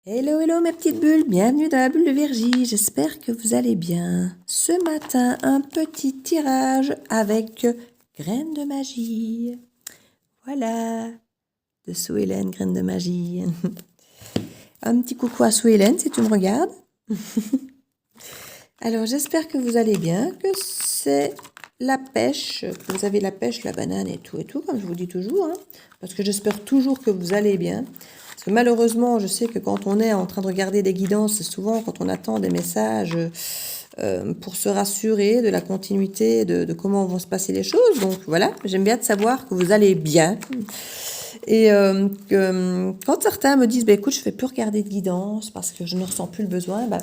Hello, hello mes petites bulles, bienvenue dans la bulle de Virgie, j'espère que vous allez bien. Ce matin, un petit tirage avec graines de magie. Voilà, de Sue Hélène, graines de magie. Un petit coucou à Sue Hélène si tu me regardes. Alors j'espère que vous allez bien, que c'est la pêche, que vous avez la pêche, la banane et tout, comme je vous dis toujours. Parce que j'espère toujours que vous allez bien. Parce que malheureusement, je sais que quand on est en train de regarder des guidances, c'est souvent quand on attend des messages pour se rassurer de la continuité, de comment vont se passer les choses. Donc voilà, j'aime bien de savoir que vous allez bien. Et quand certains me disent, bah, écoute, je ne fais plus regarder de guidance parce que je ne ressens plus le besoin, bah,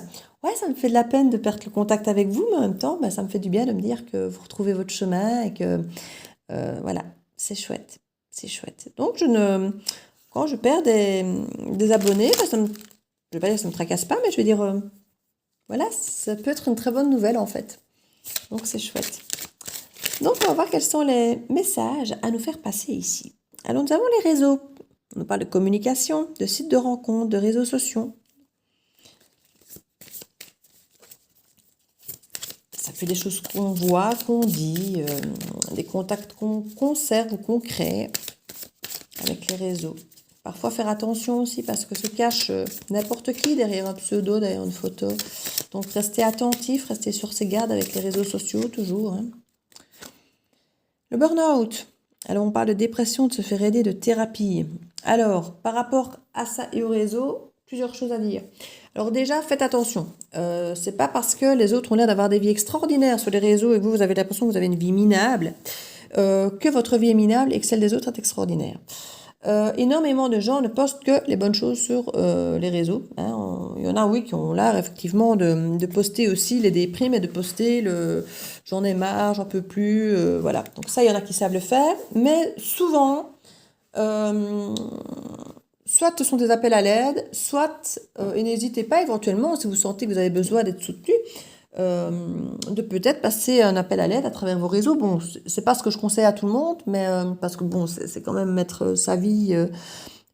ouais, ça me fait de la peine de perdre le contact avec vous, mais en même temps, bah, ça me fait du bien de me dire que vous retrouvez votre chemin et que, voilà, c'est chouette. C'est chouette. Donc, quand je perds des abonnés, bah, je ne vais pas dire que ça me tracasse pas, mais je vais dire, voilà, ça peut être une très bonne nouvelle en fait. Donc, c'est chouette. Donc, on va voir quels sont les messages à nous faire passer ici. Alors, nous avons les réseaux. On nous parle de communication, de sites de rencontres, de réseaux sociaux. Ça fait des choses qu'on voit, qu'on dit, des contacts qu'on conserve ou qu'on crée avec les réseaux. Parfois faire attention aussi parce que se cache n'importe qui derrière un pseudo, derrière une photo. Donc restez attentif, restez sur ses gardes avec les réseaux sociaux toujours. Le burn-out. Alors on parle de dépression, de se faire aider, de thérapie. Alors par rapport à ça et au réseau, plusieurs choses à dire. Alors déjà, faites attention. C'est pas parce que les autres ont l'air d'avoir des vies extraordinaires sur les réseaux et que vous avez l'impression que vous avez une vie minable que votre vie est minable et que celle des autres est extraordinaire. Énormément de gens ne postent que les bonnes choses sur les réseaux. Il y en a, oui, qui ont l'air effectivement de poster aussi les déprimes et de poster le j'en ai marre, j'en peux plus, voilà. Donc ça, il y en a qui savent le faire, mais souvent, soit ce sont des appels à l'aide, soit, et n'hésitez pas éventuellement, si vous sentez que vous avez besoin d'être soutenu, de peut-être passer un appel à l'aide à travers vos réseaux. Bon, c'est pas ce que je conseille à tout le monde, mais parce que bon, c'est quand même mettre sa vie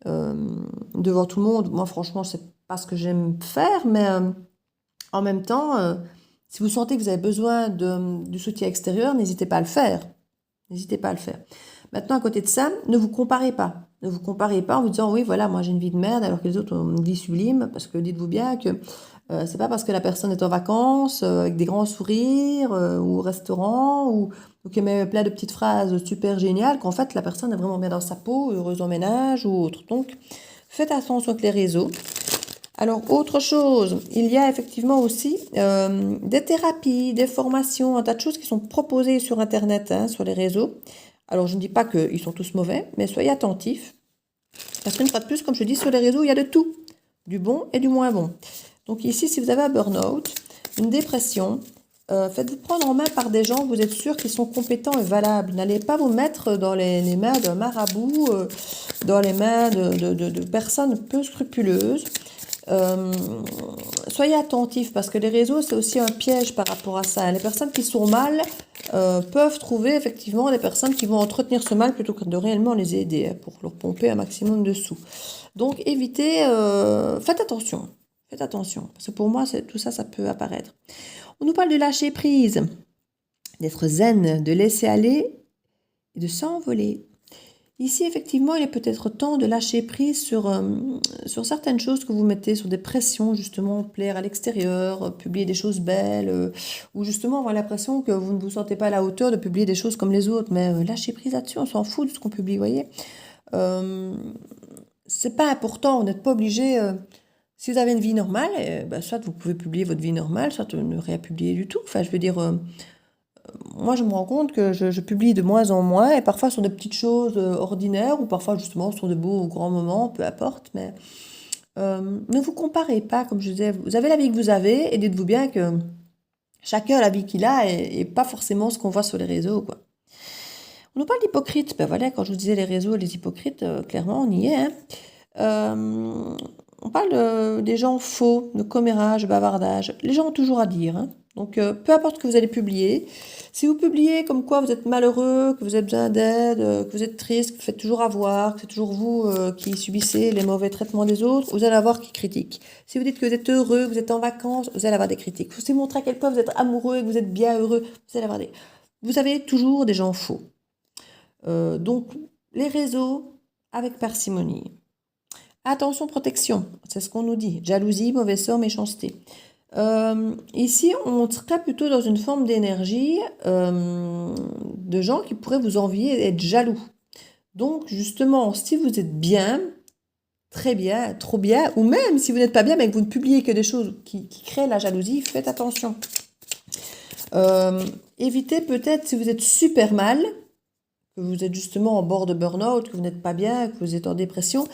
devant tout le monde. Moi, franchement, c'est pas ce que j'aime faire, mais en même temps, si vous sentez que vous avez besoin du soutien extérieur, n'hésitez pas à le faire. N'hésitez pas à le faire. Maintenant, à côté de ça, ne vous comparez pas. Ne vous comparez pas en vous disant, oui, voilà, moi j'ai une vie de merde alors que les autres ont une vie sublime, parce que dites-vous bien que c'est pas parce que la personne est en vacances, avec des grands sourires, ou au restaurant, ou qu'elle met plein de petites phrases super géniales, qu'en fait la personne est vraiment bien dans sa peau, heureuse en ménage ou autre. Donc, faites attention avec les réseaux. Alors, autre chose, il y a effectivement aussi des thérapies, des formations, un tas de choses qui sont proposées sur Internet, sur les réseaux. Alors, je ne dis pas qu'ils sont tous mauvais, mais soyez attentifs. Parce qu'une fois de plus, comme je dis, sur les réseaux, il y a de tout, du bon et du moins bon. Donc ici, si vous avez un burn-out, une dépression, faites-vous prendre en main par des gens, vous êtes sûr qu'ils sont compétents et valables. N'allez pas vous mettre dans les mains d'un marabout, dans les mains de personnes peu scrupuleuses. Soyez attentifs parce que les réseaux, c'est aussi un piège par rapport à ça. Les personnes qui sont mal peuvent trouver effectivement des personnes qui vont entretenir ce mal plutôt que de réellement les aider pour leur pomper un maximum de sous. Donc évitez, faites attention. Faites attention, parce que pour moi, tout ça, ça peut apparaître. On nous parle de lâcher prise, d'être zen, de laisser aller et de s'envoler. Ici, effectivement, il est peut-être temps de lâcher prise sur certaines choses que vous mettez, sur des pressions, justement, plaire à l'extérieur, publier des choses belles, ou justement avoir l'impression que vous ne vous sentez pas à la hauteur de publier des choses comme les autres. Mais lâchez prise là-dessus, on s'en fout de ce qu'on publie, vous voyez. C'est pas important, vous n'êtes pas obligé... si vous avez une vie normale, soit vous pouvez publier votre vie normale, soit ne rien publier du tout. Enfin, je veux dire, moi, je me rends compte que je publie de moins en moins, et parfois sur des petites choses ordinaires, ou parfois justement sur de beaux ou grands moments, peu importe. Mais ne vous comparez pas, comme je disais. Vous avez la vie que vous avez, et dites-vous bien que chacun a la vie qu'il a, et pas forcément ce qu'on voit sur les réseaux, quoi. On nous parle d'hypocrites. Ben voilà, quand je vous disais les réseaux, les hypocrites, clairement, on y est. on parle des gens faux, de commérage, de bavardage. Les gens ont toujours à dire, hein. Donc, peu importe ce que vous allez publier, si vous publiez comme quoi vous êtes malheureux, que vous avez besoin d'aide, que vous êtes triste, que vous faites toujours avoir, que c'est toujours vous qui subissez les mauvais traitements des autres, vous allez avoir qui critiquent. Si vous dites que vous êtes heureux, que vous êtes en vacances, vous allez avoir des critiques. Si vous montrez à quel point vous êtes amoureux et que vous êtes bien heureux, vous allez avoir des... Vous avez toujours des gens faux. Donc, les réseaux, avec parcimonie. Attention, protection, c'est ce qu'on nous dit. Jalousie, mauvais sort, méchanceté. Ici, on serait plutôt dans une forme d'énergie de gens qui pourraient vous envier et être jaloux. Donc, justement, si vous êtes bien, très bien, trop bien, ou même si vous n'êtes pas bien, mais que vous ne publiez que des choses qui créent la jalousie, faites attention. Évitez peut-être, si vous êtes super mal, que vous êtes justement en bord de burn-out, que vous n'êtes pas bien, que vous êtes en dépression,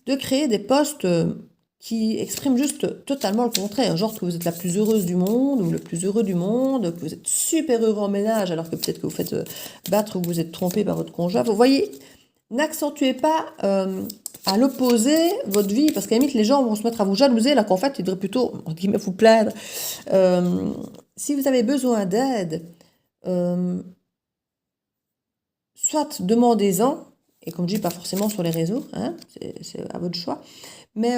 de créer des posts qui expriment juste totalement le contraire, genre que vous êtes la plus heureuse du monde ou le plus heureux du monde, que vous êtes super heureux en ménage alors que peut-être que vous faites battre ou que vous êtes trompé par votre conjoint. Vous voyez, n'accentuez pas à l'opposé votre vie, parce qu'à la limite les gens vont se mettre à vous jalouser alors qu'en fait ils devraient plutôt, entre guillemets, vous plaindre. Si vous avez besoin d'aide, soit demandez-en, et comme je dis, pas forcément sur les réseaux, hein, c'est à votre choix. Mais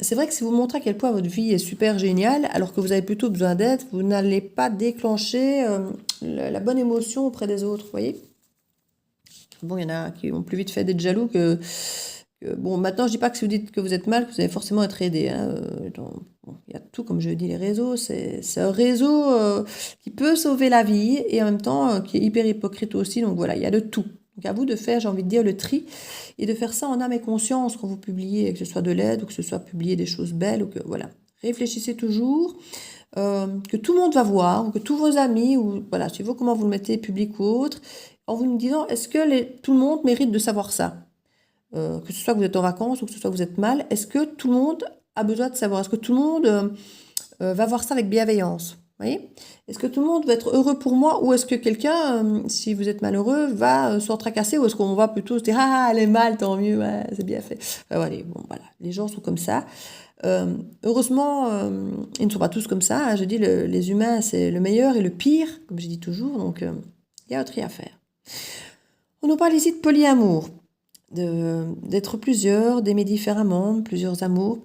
c'est vrai que si vous montrez à quel point votre vie est super géniale, alors que vous avez plutôt besoin d'aide, vous n'allez pas déclencher la bonne émotion auprès des autres, vous voyez. Bon, il y en a qui ont plus vite fait d'être jaloux que... Bon, maintenant, je dis pas que si vous dites que vous êtes mal, que vous allez forcément être aidé, hein. Bon, il y a tout, comme je dis, les réseaux. C'est un réseau qui peut sauver la vie et en même temps qui est hyper hypocrite aussi. Donc voilà, il y a de tout. Donc à vous de faire, j'ai envie de dire, le tri et de faire ça en âme et conscience quand vous publiez, que ce soit de l'aide ou que ce soit publier des choses belles ou que voilà. Réfléchissez toujours, que tout le monde va voir ou que tous vos amis ou voilà, suivant comment vous le mettez, public ou autre, en vous disant est-ce que tout le monde mérite de savoir ça, que ce soit que vous êtes en vacances ou que ce soit que vous êtes mal, est-ce que tout le monde a besoin de savoir, est-ce que tout le monde va voir ça avec bienveillance? Vous voyez? Est-ce que tout le monde va être heureux pour moi ou est-ce que quelqu'un, si vous êtes malheureux, va s'en tracasser ou est-ce qu'on va plutôt se dire ah elle est mal, tant mieux, ouais, c'est bien fait. Voilà, bon, voilà, les gens sont comme ça. Heureusement, ils ne sont pas tous comme ça, hein. Je dis les humains c'est le meilleur et le pire, comme je dis toujours, donc il y a autre chose à faire. On nous parle ici de polyamour, d'être plusieurs, d'aimer différemment, plusieurs amours.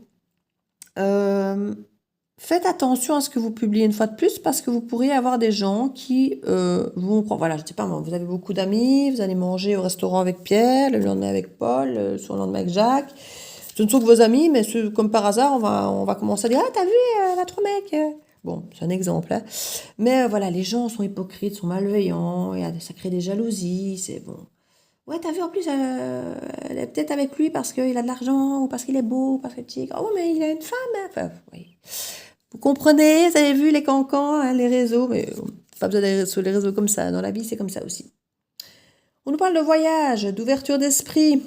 Faites attention à ce que vous publiez une fois de plus parce que vous pourriez avoir des gens qui vont croire, voilà, je ne sais pas moi, vous avez beaucoup d'amis, vous allez manger au restaurant avec Pierre, le lendemain avec Paul, sur le lendemain avec Jacques. Ce ne sont que vos amis, mais comme par hasard, on va commencer à dire « Ah, t'as vu, elle a 3 mecs !» Bon, c'est un exemple, hein. Mais voilà, les gens sont hypocrites, sont malveillants, ça crée des jalousies, c'est bon. Ouais, t'as vu, en plus, elle est peut-être avec lui parce qu'il a de l'argent, ou parce qu'il est beau, ou parce qu'il est chic. Oh, mais il a une femme, hein. Enfin, oui. Vous comprenez, vous avez vu les cancans, hein, les réseaux, mais pas besoin d'aller sur les réseaux comme ça. Dans la vie, c'est comme ça aussi. On nous parle de voyage, d'ouverture d'esprit,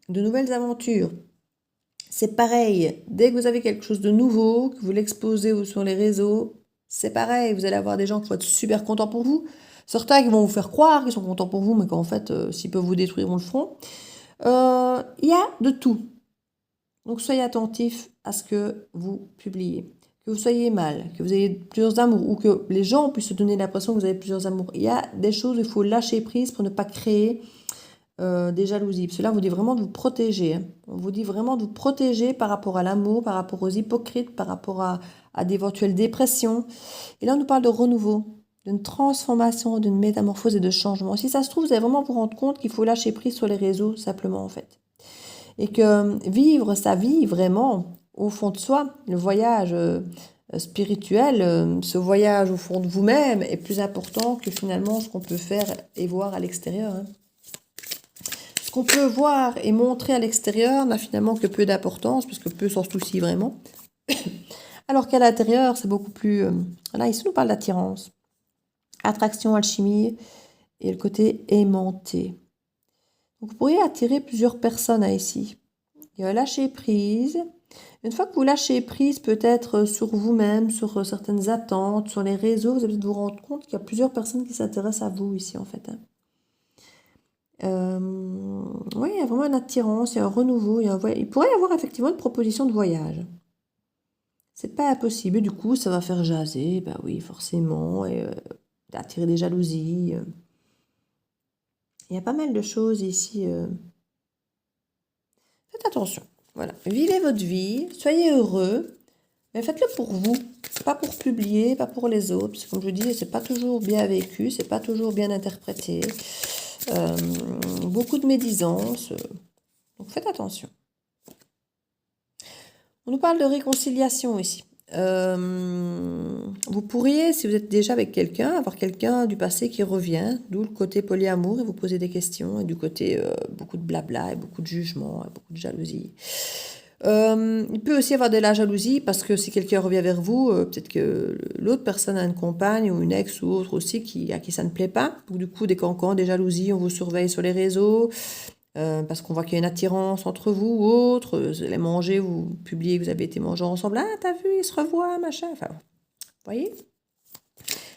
de nouvelles aventures. C'est pareil, dès que vous avez quelque chose de nouveau, que vous l'exposez sur les réseaux, c'est pareil, vous allez avoir des gens qui vont être super contents pour vous. Certains qui vont vous faire croire qu'ils sont contents pour vous, mais qu'en fait, s'ils peuvent vous détruire, ils le feront. Il y a de tout. Donc soyez attentifs à ce que vous publiez. Que vous soyez mal, que vous ayez plusieurs amours, ou que les gens puissent se donner l'impression que vous avez plusieurs amours. Il y a des choses où il faut lâcher prise pour ne pas créer des jalousies. Parce que là, on vous dit vraiment de vous protéger, hein. On vous dit vraiment de vous protéger par rapport à l'amour, par rapport aux hypocrites, par rapport à d'éventuelles dépressions. Et là, on nous parle de renouveau, d'une transformation, d'une métamorphose et de changement. Si ça se trouve, vous allez vraiment vous rendre compte qu'il faut lâcher prise sur les réseaux, simplement, en fait. Et que vivre sa vie, vraiment, au fond de soi, le voyage spirituel, ce voyage au fond de vous-même est plus important que finalement ce qu'on peut faire et voir à l'extérieur, hein. Ce qu'on peut voir et montrer à l'extérieur n'a finalement que peu d'importance, puisque peu s'en soucie vraiment. Alors qu'à l'intérieur, c'est beaucoup plus... Là, ici, on nous parle d'attirance, attraction, alchimie et le côté aimanté. Donc, vous pourriez attirer plusieurs personnes ici. Il y a lâcher prise. Une fois que vous lâchez prise, peut-être sur vous-même, sur certaines attentes, sur les réseaux, vous allez vous rendre compte qu'il y a plusieurs personnes qui s'intéressent à vous ici, en fait, hein. Oui, il y a vraiment une attirance, il y a un renouveau, il pourrait y avoir effectivement une proposition de voyage. C'est pas impossible. Et du coup, ça va faire jaser, bah oui, forcément, et attirer des jalousies. Il y a pas mal de choses ici. Faites attention. Voilà. Vivez votre vie, soyez heureux, mais faites-le pour vous. Pas pour publier, pas pour les autres. Parce que comme je dis, c'est pas toujours bien vécu, c'est pas toujours bien interprété. Beaucoup de médisance. Donc faites attention. On nous parle de réconciliation ici. Vous pourriez, si vous êtes déjà avec quelqu'un, avoir quelqu'un du passé qui revient, d'où le côté polyamour, et vous poser des questions, et du côté beaucoup de blabla, et beaucoup de jugement, et beaucoup de jalousie. Il peut aussi y avoir de la jalousie, parce que si quelqu'un revient vers vous, peut-être que l'autre personne a une compagne, ou une ex, ou autre aussi, à qui ça ne plaît pas. Donc, du coup, des cancans, des jalousies, on vous surveille sur les réseaux, parce qu'on voit qu'il y a une attirance entre vous ou autre, vous allez manger, vous publiez que vous avez été manger ensemble, ah t'as vu, ils se revoient, machin, enfin, vous voyez.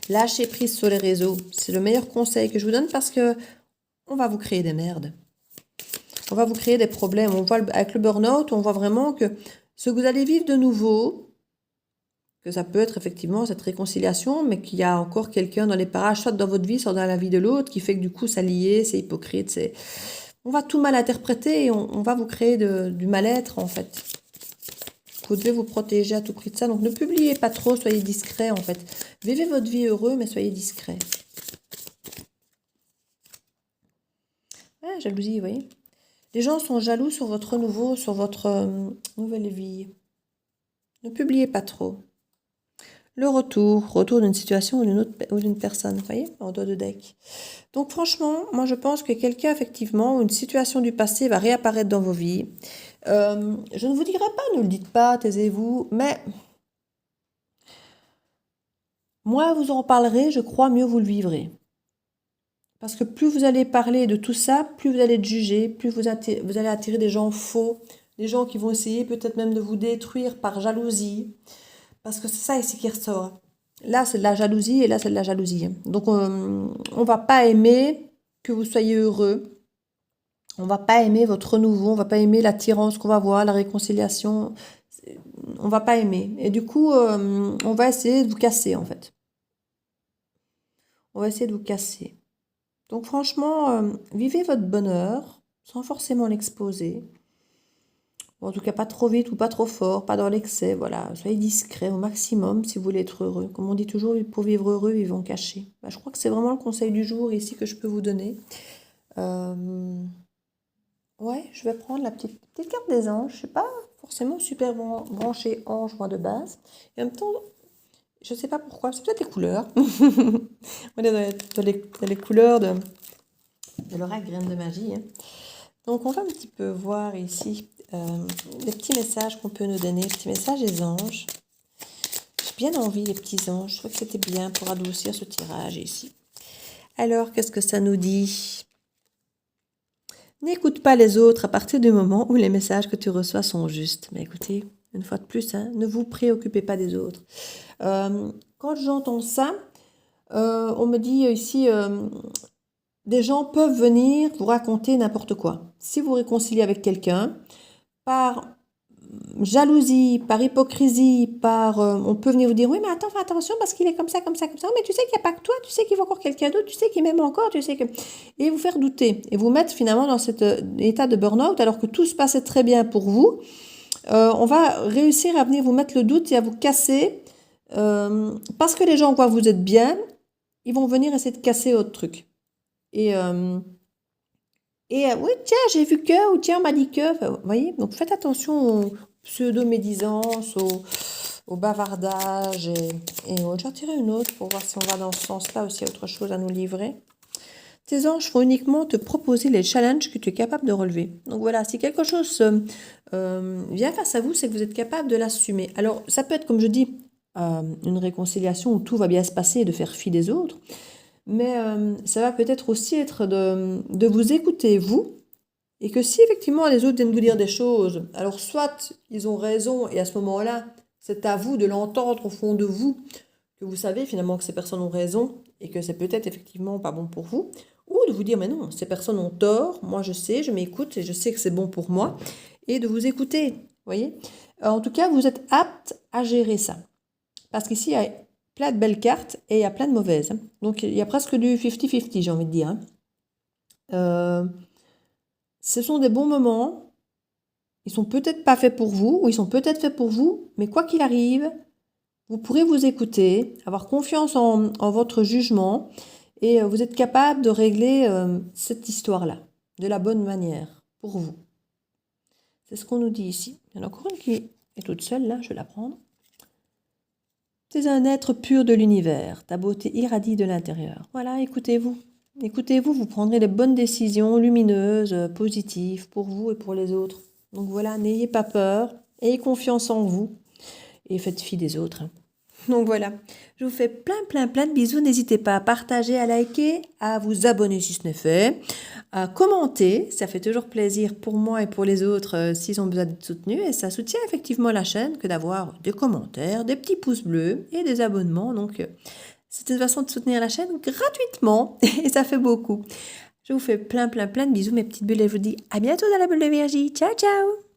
Lâchez prise sur les réseaux, c'est le meilleur conseil que je vous donne parce que on va vous créer des merdes. On va vous créer des problèmes. On voit avec le burn-out, on voit vraiment que ce que vous allez vivre de nouveau, que ça peut être effectivement cette réconciliation, mais qu'il y a encore quelqu'un dans les parages, soit dans votre vie, soit dans la vie de l'autre, qui fait que du coup ça lié, c'est hypocrite, c'est... On va tout mal interpréter et on va vous créer du mal-être, en fait. Vous devez vous protéger à tout prix de ça. Donc, ne publiez pas trop, soyez discret, en fait. Vivez votre vie heureux, mais soyez discret. Ah, jalousie, vous voyez. Les gens sont jaloux sur votre renouveau, sur votre nouvelle vie. Ne publiez pas trop. Le retour d'une situation ou d'une personne, vous voyez, en dos de deck. Donc franchement, moi je pense que quelqu'un, effectivement, ou une situation du passé va réapparaître dans vos vies. Je ne vous dirai pas, ne le dites pas, taisez-vous, mais moins vous en parlerez, je crois, mieux vous le vivrez. Parce que plus vous allez parler de tout ça, plus vous allez être jugé, plus vous allez attirer des gens faux, des gens qui vont essayer peut-être même de vous détruire par jalousie. Parce que c'est ça ici qui ressort. Là, c'est de la jalousie et là, c'est de la jalousie. Donc, on va pas aimer que vous soyez heureux. On va pas aimer votre renouveau. On va pas aimer l'attirance qu'on va voir, la réconciliation. On va pas aimer. Et du coup, on va essayer de vous casser, en fait. On va essayer de vous casser. Donc, franchement, vivez votre bonheur sans forcément l'exposer. En tout cas, pas trop vite ou pas trop fort, pas dans l'excès, voilà. Soyez discret au maximum si vous voulez être heureux. Comme on dit toujours, pour vivre heureux, vivons cachés. Bah, je crois que c'est vraiment le conseil du jour ici que je peux vous donner. Ouais, je vais prendre la petite carte des anges. Je ne suis pas forcément super branchée ange, moi, de base. Et en même temps, je ne sais pas pourquoi, c'est peut-être les couleurs. On est dans les couleurs de l'oracle graine de magie. Hein. Donc, on va un petit peu voir ici les petits messages qu'on peut nous donner, les petits messages des anges. J'ai bien envie, les petits anges. Je trouve que c'était bien pour adoucir ce tirage ici. Alors, qu'est-ce que ça nous dit? N'écoute pas les autres à partir du moment où les messages que tu reçois sont justes. Mais écoutez, une fois de plus, hein, ne vous préoccupez pas des autres. Quand j'entends ça, on me dit ici... des gens peuvent venir vous raconter n'importe quoi. Si vous réconciliez avec quelqu'un, par jalousie, par hypocrisie, on peut venir vous dire, oui, mais attends, fais attention parce qu'il est comme ça, comme ça, comme ça. Mais tu sais qu'il n'y a pas que toi, tu sais qu'il y a encore quelqu'un d'autre, tu sais qu'il m'aime encore, tu sais que... Et vous faire douter. Et vous mettre finalement dans cet état de burn-out alors que tout se passait très bien pour vous. On va réussir à venir vous mettre le doute et à vous casser. Parce que les gens voient que vous êtes bien, ils vont venir essayer de casser votre truc. Et oui, tiens, j'ai vu que, ou tiens, on m'a dit que. Enfin, vous voyez, donc faites attention aux pseudo-médisances, au bavardage. Et j'en tirer une autre pour voir si on va dans ce sens-là aussi, autre chose à nous livrer. Tes anges vont uniquement te proposer les challenges que tu es capable de relever. Donc voilà, si quelque chose vient face à vous, c'est que vous êtes capable de l'assumer. Alors, ça peut être, comme je dis, une réconciliation où tout va bien se passer et de faire fi des autres. Mais ça va peut-être aussi être de vous écouter, vous, et que si effectivement les autres viennent vous dire des choses, alors soit ils ont raison, et à ce moment-là, c'est à vous de l'entendre au fond de vous, que vous savez finalement que ces personnes ont raison, et que c'est peut-être effectivement pas bon pour vous, ou de vous dire, mais non, ces personnes ont tort, moi je sais, je m'écoute, et je sais que c'est bon pour moi, et de vous écouter, vous voyez. En tout cas, vous êtes apte à gérer ça. Parce qu'ici, il y a plein de belles cartes et il y a plein de mauvaises. Donc, il y a presque du 50-50, j'ai envie de dire. Ce sont des bons moments. Ils sont peut-être pas faits pour vous, ou ils sont peut-être faits pour vous, mais quoi qu'il arrive, vous pourrez vous écouter, avoir confiance en votre jugement, et vous êtes capable de régler cette histoire-là de la bonne manière pour vous. C'est ce qu'on nous dit ici. Il y en a encore une qui est toute seule, là, je vais la prendre. C'est un être pur de l'univers, ta beauté irradie de l'intérieur. Voilà, écoutez-vous. Écoutez-vous, vous prendrez les bonnes décisions lumineuses, positives pour vous et pour les autres. Donc voilà, n'ayez pas peur, ayez confiance en vous et faites fi des autres. Donc voilà, je vous fais plein de bisous. N'hésitez pas à partager, à liker, à vous abonner si ce n'est fait, à commenter. Ça fait toujours plaisir pour moi et pour les autres s'ils ont besoin d'être soutenus. Et ça soutient effectivement la chaîne que d'avoir des commentaires, des petits pouces bleus et des abonnements. Donc c'est une façon de soutenir la chaîne gratuitement et ça fait beaucoup. Je vous fais plein de bisous mes petites bulles et je vous dis à bientôt dans la bulle de Virgie. Ciao ciao.